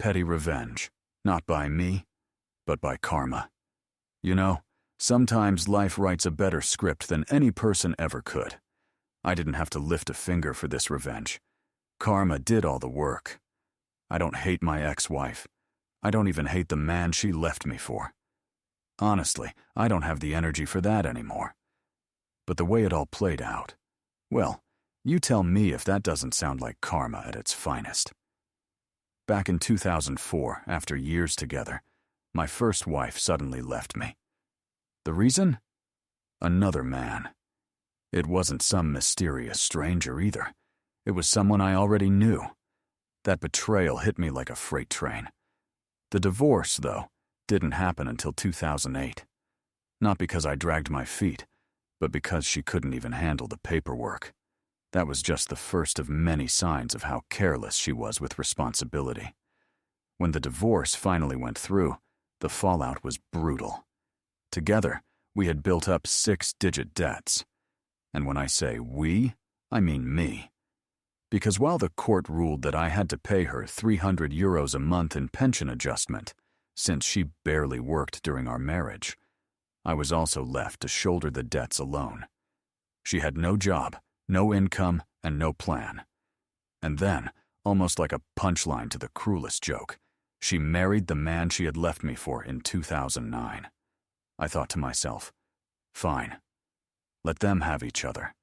petty revenge, not by me, but by karma. You know, sometimes life writes a better script than any person ever could. I didn't have to lift a finger for this revenge. Karma did all the work. I don't hate my ex-wife. I don't even hate the man she left me for. Honestly, I don't have the energy for that anymore. But the way it all played out, well, you tell me if that doesn't sound like karma at its finest. Back in 2004, after years together, my first wife suddenly left me. The reason? Another man. It wasn't some mysterious stranger either. It was someone I already knew. That betrayal hit me like a freight train. The divorce, though, didn't happen until 2008. Not because I dragged my feet, but because she couldn't even handle the paperwork. That was just the first of many signs of how careless she was with responsibility. When the divorce finally went through, the fallout was brutal. Together, we had built up 6-digit debts. And when I say we, I mean me. Because while the court ruled that I had to pay her €300 a month in pension adjustment, since she barely worked during our marriage, I was also left to shoulder the debts alone. She had no job, no income, and no plan. And then, almost like a punchline to the cruelest joke, she married the man she had left me for in 2009. I thought to myself, fine. Let them have each other.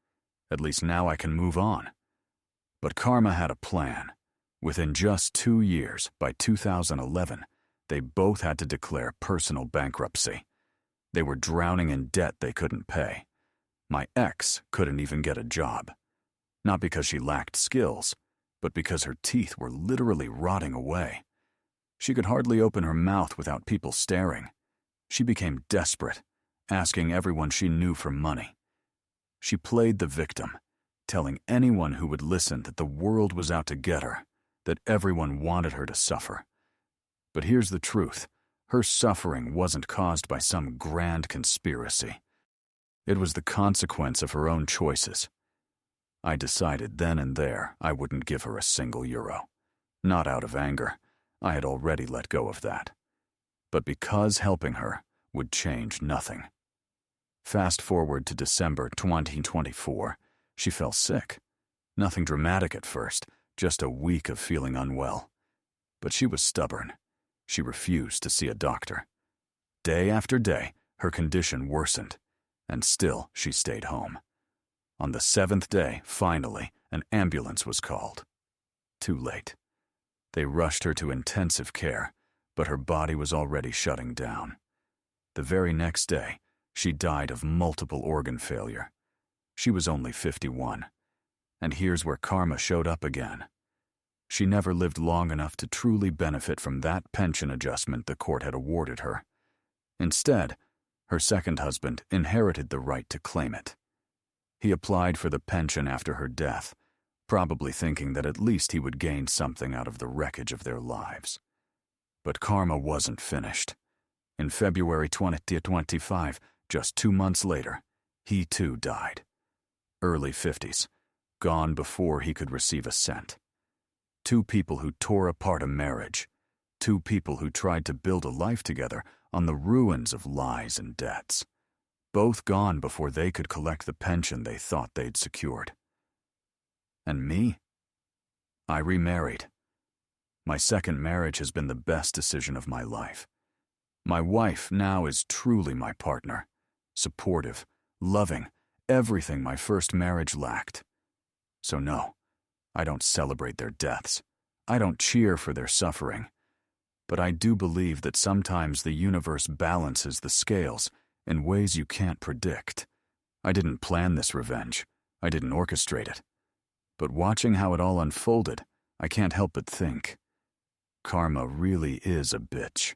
At least now I can move on. But karma had a plan. Within just 2 years, by 2011, they both had to declare personal bankruptcy. They were drowning in debt they couldn't pay. My ex couldn't even get a job. Not because she lacked skills, but because her teeth were literally rotting away. She could hardly open her mouth without people staring. She became desperate, asking everyone she knew for money. She played the victim, telling anyone who would listen that the world was out to get her, that everyone wanted her to suffer. But here's the truth. Her suffering wasn't caused by some grand conspiracy. It was the consequence of her own choices. I decided then and there I wouldn't give her a single euro. Not out of anger. I had already let go of that. But because helping her would change nothing. Fast forward to December 2024, she fell sick. Nothing dramatic at first, just a week of feeling unwell. But she was stubborn. She refused to see a doctor. Day after day, her condition worsened, and still she stayed home. On the 7th day, finally, an ambulance was called. Too late. They rushed her to intensive care, but her body was already shutting down. The very next day, she died of multiple organ failure. She was only 51. And here's where karma showed up again. She never lived long enough to truly benefit from that pension adjustment the court had awarded her. Instead, her second husband inherited the right to claim it. He applied for the pension after her death, probably thinking that at least he would gain something out of the wreckage of their lives. But karma wasn't finished. In February 2025, just 2 months later, he too died. Early 50s, gone before he could receive a cent. 2 people who tore apart a marriage. 2 people who tried to build a life together on the ruins of lies and debts. Both gone before they could collect the pension they thought they'd secured. And me? I remarried. My second marriage has been the best decision of my life. My wife now is truly my partner. Supportive, loving, everything my first marriage lacked. So no, I don't celebrate their deaths. I don't cheer for their suffering. But I do believe that sometimes the universe balances the scales in ways you can't predict. I didn't plan this revenge. I didn't orchestrate it. But watching how it all unfolded, I can't help but think, karma really is a bitch.